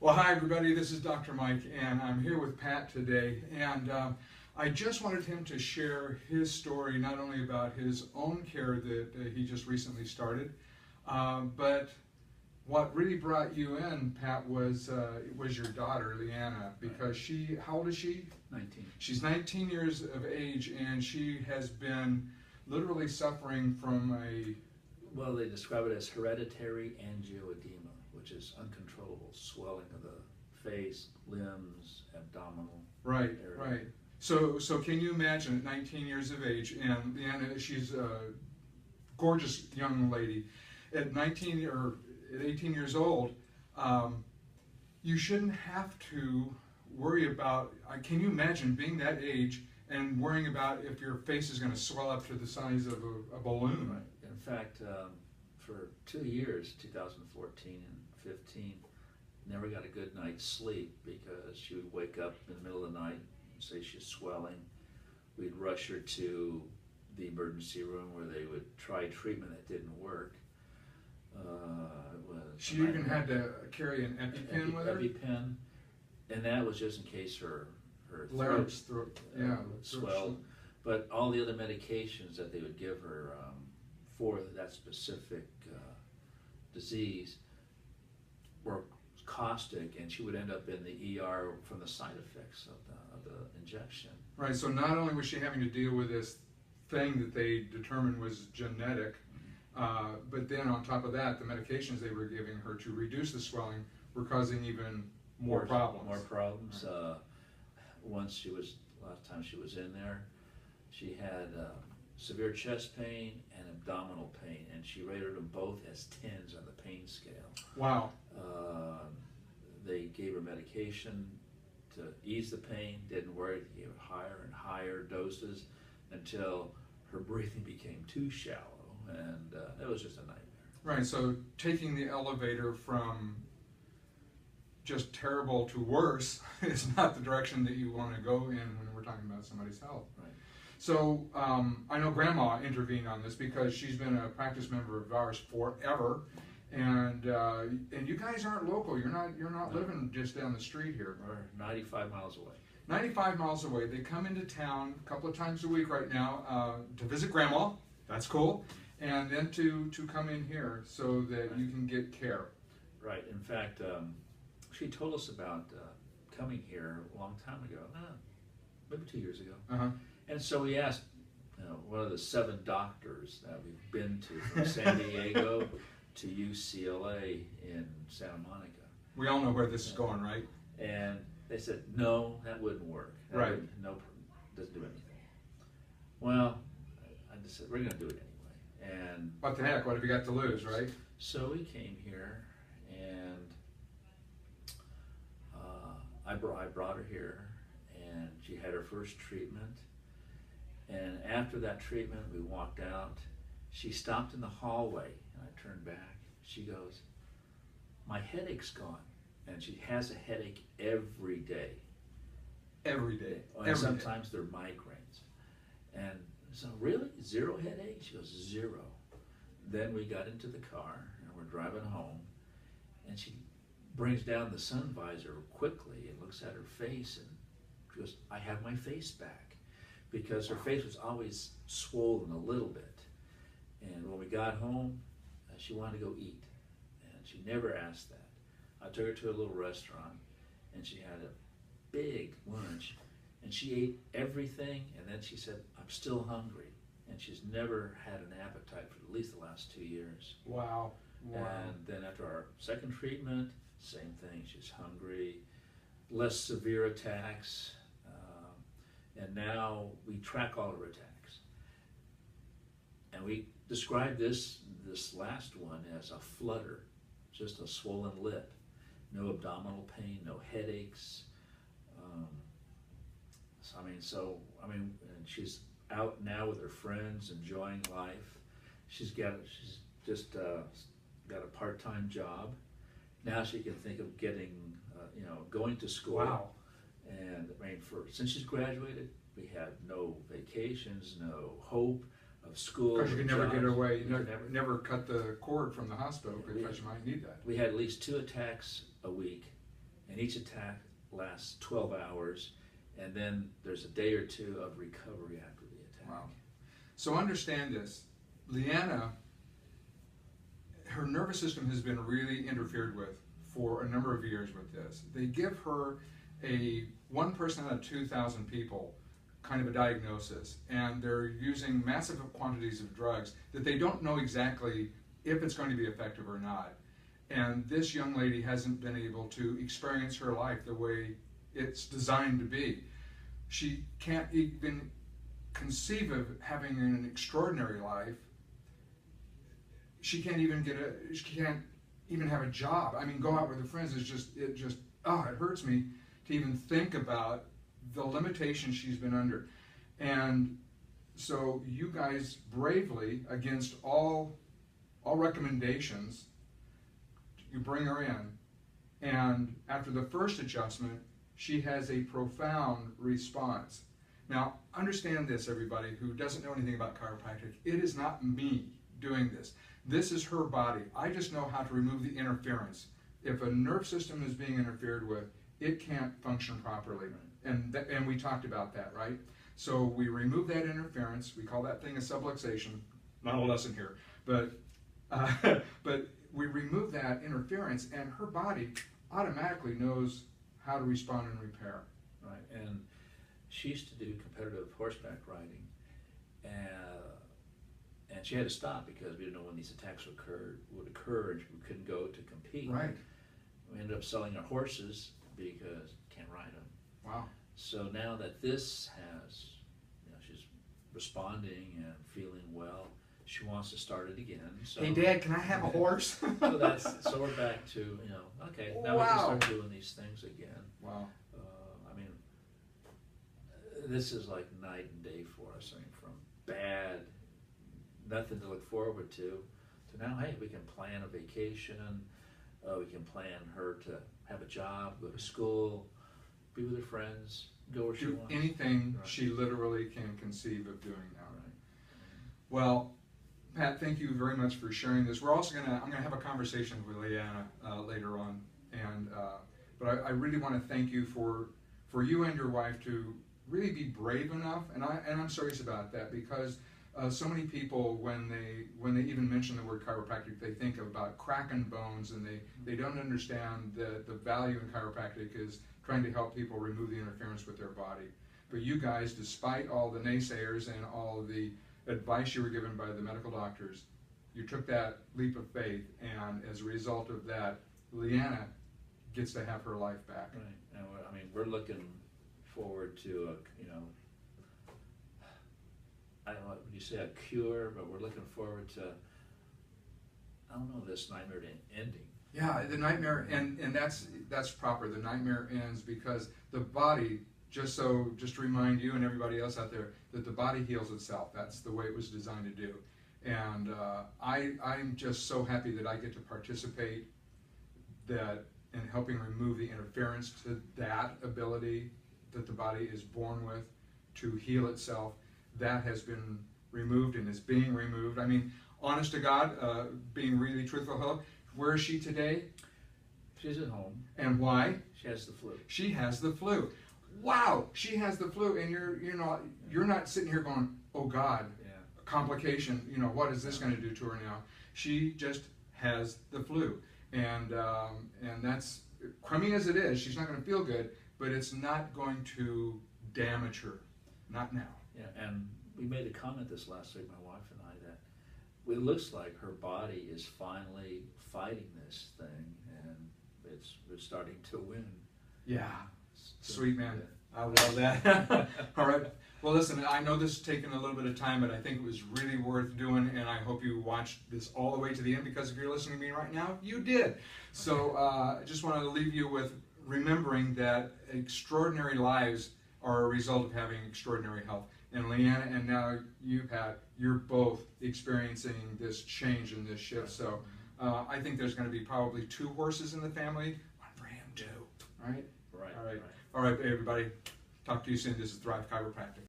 Well, hi everybody, this is Dr. Mike, and I'm here with Pat today, and I just wanted him to share his story, not only about his own care that he just recently started, but what really brought you in, Pat, was your daughter, Leanna, because how old is she? 19. She's 19 years of age, and she has been literally suffering from Well, they describe it as hereditary angioedema, which is uncontrollable swelling of the face, limbs, abdominal Right, area. right. So can you imagine at 19 years of age, and Leanna, she's a gorgeous young lady, at 19 or at 18 years old, you shouldn't have to worry about, can you imagine being that age and worrying about if your face is going to swell up to the size of a balloon? Right. In fact, for 2 years, 2014 and 15, never got a good night's sleep because she would wake up in the middle of the night and say she's swelling. We'd rush her to the emergency room where they would try treatment that didn't work. She even had to carry an EpiPen with her? EpiPen, and that was just in case her Larynx, throat throat swelled. But all the other medications that they would give her for that specific disease were caustic, and she would end up in the ER from the side effects of the injection. Right, so not only was she having to deal with this thing that they determined was genetic, but then on top of that, the medications they were giving her to reduce the swelling were causing even more problems. More problems. Right. Last time she was in there, she had severe chest pain and abdominal pain, and she rated them both as 10s on the pain scale. Wow. They gave her medication to ease the pain, didn't work. They gave her higher and higher doses until her breathing became too shallow, and it was just a nightmare. Right, so taking the elevator from just terrible to worse is not the direction that you want to go in when we're talking about somebody's health. Right. So I know Grandma intervened on this because she's been a practice member of ours forever, and you guys aren't local. You're not living just down the street here. We're 95 miles away. 95 miles away. They come into town a couple of times a week right now to visit Grandma. That's cool. And then to come in here so that you can get care. Right. In fact, she told us about coming here a long time ago, maybe 2 years ago. Uh-huh. And so we asked one of the 7 doctors that we've been to, from San Diego to UCLA in Santa Monica. We all know where this is going, right? And they said, no, that wouldn't work. Right. Doesn't do anything. Well, I just said, we're going to do it anyway. And What the heck? What have you got to lose, right? so we came here, and I brought her here, and she had her first treatment. And after that treatment, we walked out. She stopped in the hallway, and I turned back. She goes, my headache's gone. And she has a headache every day. Every day. And sometimes they're migraines. And so, really? 0 headache? She goes, 0. Then we got into the car, and we're driving home, and she brings down the sun visor quickly and looks at her face, and she goes, I have my face back. Because her face was always swollen a little bit. And when we got home, she wanted to go eat. And she never asked that. I took her to a little restaurant, and she had a big lunch, and she ate everything, and then she said, I'm still hungry. And she's never had an appetite for at least the last 2 years. Wow. Wow. And then after our second treatment, same thing, she's hungry, less severe attacks, and now we track all of her attacks. And we describe this last one as a flutter, just a swollen lip, no abdominal pain, no headaches. And she's out now with her friends, enjoying life. She's just got a part-time job. Now she can think of getting, going to school. Wow. And since she's graduated, we have no vacations, no hope of school. Because you can never get away. You We never cut the cord from the hospital because you might need that. We had at least 2 attacks a week, and each attack lasts 12 hours, and then there's a day or two of recovery after the attack. Wow. So understand this, Leanna, her nervous system has been really interfered with for a number of years with this. They give her a 1 person out of 2,000 people kind of a diagnosis, and they're using massive quantities of drugs that they don't know exactly if it's going to be effective or not. And this young lady hasn't been able to experience her life the way it's designed to be. She can't even conceive of having an extraordinary life. She can't even have a job. I mean, go out with her friends. It hurts me to even think about the limitations she's been under. And so you guys bravely, against all recommendations, you bring her in, and after the first adjustment, she has a profound response. Now, understand this, everybody who doesn't know anything about chiropractic. It is not me doing this. This is her body. I just know how to remove the interference. If a nerve system is being interfered with, it can't function properly. And we talked about that, right? So we remove that interference. We call that thing a subluxation. Not a lesson here, but we remove that interference, and her body automatically knows how to respond and repair. Right, and she used to do competitive horseback riding, and she had to stop because we didn't know when these attacks would occur, and we couldn't go to compete. Right. We ended up selling our horses because can't ride them. Wow. So now that this has, she's responding and feeling well, she wants to start it again. So, hey, Dad, can I have a horse? so we're back to, okay, now we can start doing these things again. Wow. I mean, this is like night and day for us. I mean, from bad, nothing to look forward to now, hey, we can plan a vacation. We can plan her to have a job, go to school, be with her friends, go where she wants. Do anything Right. she literally can conceive of doing now. Right. Well, Pat, thank you very much for sharing this. We're also I'm gonna have a conversation with Leanna later on, and but I really want to thank you for you and your wife to really be brave enough, and I'm serious about that, because so many people, when they even mention the word chiropractic, they think about cracking bones, and they don't understand that the value in chiropractic is trying to help people remove the interference with their body. But you guys, despite all the naysayers and all the advice you were given by the medical doctors, you took that leap of faith, and as a result of that, Leanna gets to have her life back. Right. And I mean, we're looking forward to I don't know, would you say a cure, but we're looking forward to, I don't know, this nightmare ending. Yeah, the nightmare, and that's proper. The nightmare ends because the body, just to remind you and everybody else out there, that the body heals itself. That's the way it was designed to do. And I'm just so happy that I get to participate in helping remove the interference to that ability that the body is born with to heal itself. That has been removed and is being removed. I mean, honest to God, being really truthful, where is she today? She's at home. And why? She has the flu. She has the flu. Wow, she has the flu, and you're not sitting here going, oh God, complication. What is this going to do to her now? She just has the flu, and that's crummy as it is. She's not going to feel good, but it's not going to damage her, not now. Yeah, and we made a comment this last week, my wife and I, that it looks like her body is finally fighting this thing, and it's starting to win. Yeah, So, sweet man. yeah. I love that. All right. Well, listen, I know this has taken a little bit of time, but I think it was really worth doing, and I hope you watched this all the way to the end, because if you're listening to me right now, you did. So I just want to leave you with remembering that extraordinary lives are a result of having extraordinary health. And Leanna, and now you, Pat, you're both experiencing this change and this shift. So I think there's going to be probably 2 horses in the family, one for him too. Right? Right. All right. All right, everybody. Talk to you soon. This is Thrive Chiropractic.